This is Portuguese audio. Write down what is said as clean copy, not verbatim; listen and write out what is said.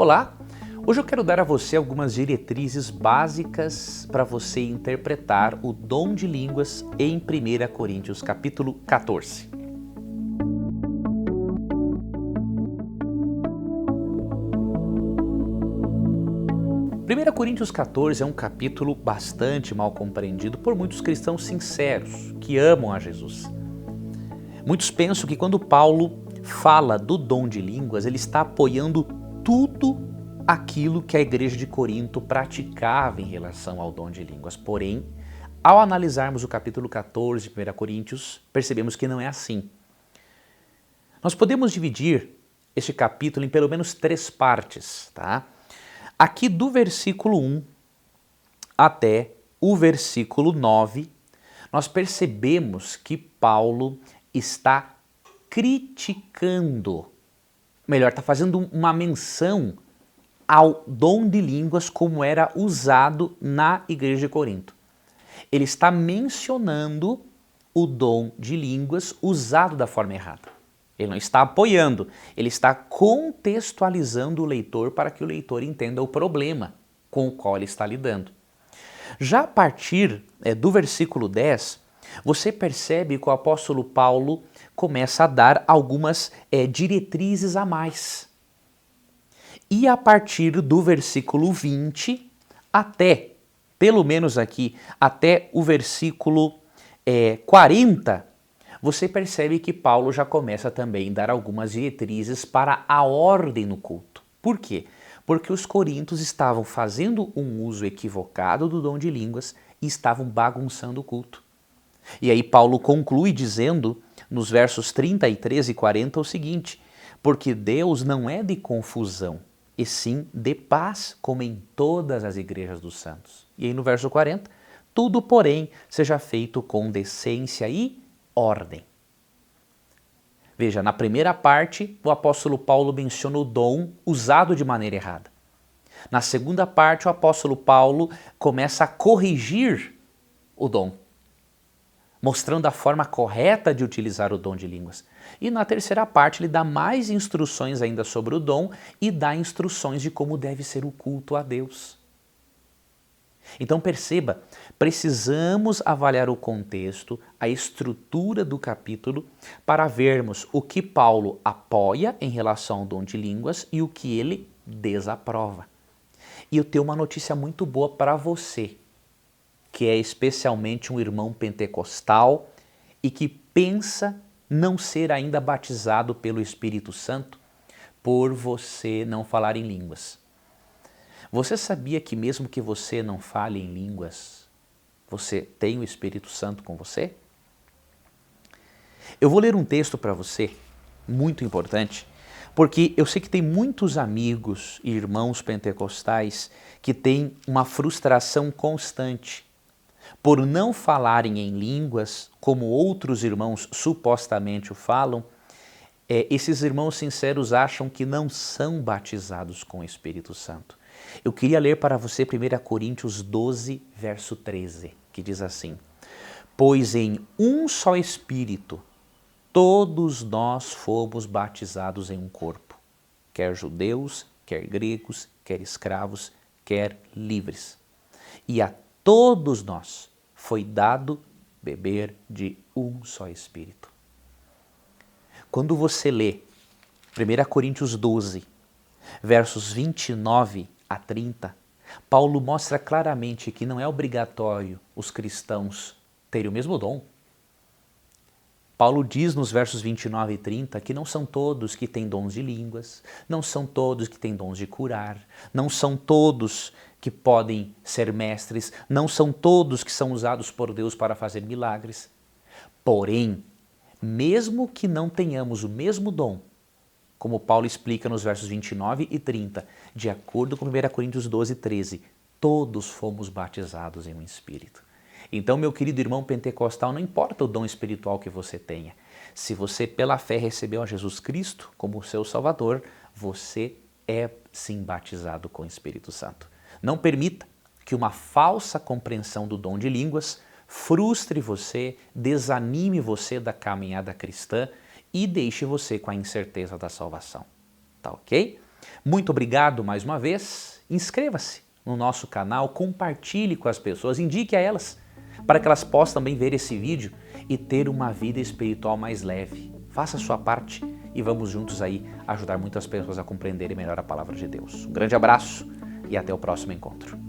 Olá! Hoje eu quero dar a você algumas diretrizes básicas para você interpretar o dom de línguas em 1 Coríntios capítulo 14. Primeira Coríntios 14 é um capítulo bastante mal compreendido por muitos cristãos sinceros que amam a Jesus. Muitos pensam que quando Paulo fala do dom de línguas, ele está apoiando tudo aquilo que a igreja de Corinto praticava em relação ao dom de línguas. Porém, ao analisarmos o capítulo 14 de 1 Coríntios, percebemos que não é assim. Nós podemos dividir este capítulo em pelo menos 3 partes, tá? Aqui do versículo 1 até o versículo 9, nós percebemos que Paulo está criticando, melhor, está fazendo uma menção ao dom de línguas como era usado na igreja de Corinto. Ele está mencionando o dom de línguas usado da forma errada. Ele não está apoiando, ele está contextualizando o leitor para que o leitor entenda o problema com o qual ele está lidando. Já a partir do versículo 10, você percebe que o apóstolo Paulo começa a dar algumas diretrizes a mais. E a partir do versículo 20 até, pelo menos aqui, até o versículo 40, você percebe que Paulo já começa também a dar algumas diretrizes para a ordem no culto. Por quê? Porque os coríntios estavam fazendo um uso equivocado do dom de línguas e estavam bagunçando o culto. E aí Paulo conclui dizendo, nos versos 33 e 40, o seguinte: porque Deus não é de confusão, e sim de paz, como em todas as igrejas dos santos. E aí no verso 40, tudo, porém, seja feito com decência e ordem. Veja, na primeira parte, o apóstolo Paulo menciona o dom usado de maneira errada. Na segunda parte, o apóstolo Paulo começa a corrigir o dom, mostrando a forma correta de utilizar o dom de línguas. E na terceira parte, ele dá mais instruções ainda sobre o dom e dá instruções de como deve ser o culto a Deus. Então perceba, precisamos avaliar o contexto, a estrutura do capítulo, para vermos o que Paulo apoia em relação ao dom de línguas e o que ele desaprova. E eu tenho uma notícia muito boa para você, que é especialmente um irmão pentecostal e que pensa não ser ainda batizado pelo Espírito Santo por você não falar em línguas. Você sabia que mesmo que você não fale em línguas, você tem o Espírito Santo com você? Eu vou ler um texto para você, muito importante, porque eu sei que tem muitos amigos e irmãos pentecostais que têm uma frustração constante por não falarem em línguas como outros irmãos supostamente o falam. Esses irmãos sinceros acham que não são batizados com o Espírito Santo. Eu queria ler para você 1 Coríntios 12, verso 13, que diz assim: pois em um só Espírito todos nós fomos batizados em um corpo, quer judeus, quer gregos, quer escravos, quer livres. E a todos nós foi dado beber de um só Espírito. Quando você lê 1 Coríntios 12, versos 29 a 30, Paulo mostra claramente que não é obrigatório os cristãos terem o mesmo dom. Paulo diz nos versos 29 e 30 que não são todos que têm dons de línguas, não são todos que têm dons de curar, não são todos que podem ser mestres, não são todos que são usados por Deus para fazer milagres. Porém, mesmo que não tenhamos o mesmo dom, como Paulo explica nos versos 29 e 30, de acordo com 1 Coríntios 12, 13, todos fomos batizados em um Espírito. Então, meu querido irmão pentecostal, não importa o dom espiritual que você tenha, se você pela fé recebeu a Jesus Cristo como seu Salvador, você é sim batizado com o Espírito Santo. Não permita que uma falsa compreensão do dom de línguas frustre você, desanime você da caminhada cristã e deixe você com a incerteza da salvação. Tá ok? Muito obrigado mais uma vez. Inscreva-se no nosso canal, compartilhe com as pessoas, indique a elas, para que elas possam também ver esse vídeo e ter uma vida espiritual mais leve. Faça a sua parte e vamos juntos aí ajudar muitas pessoas a compreenderem melhor a palavra de Deus. Um grande abraço e até o próximo encontro.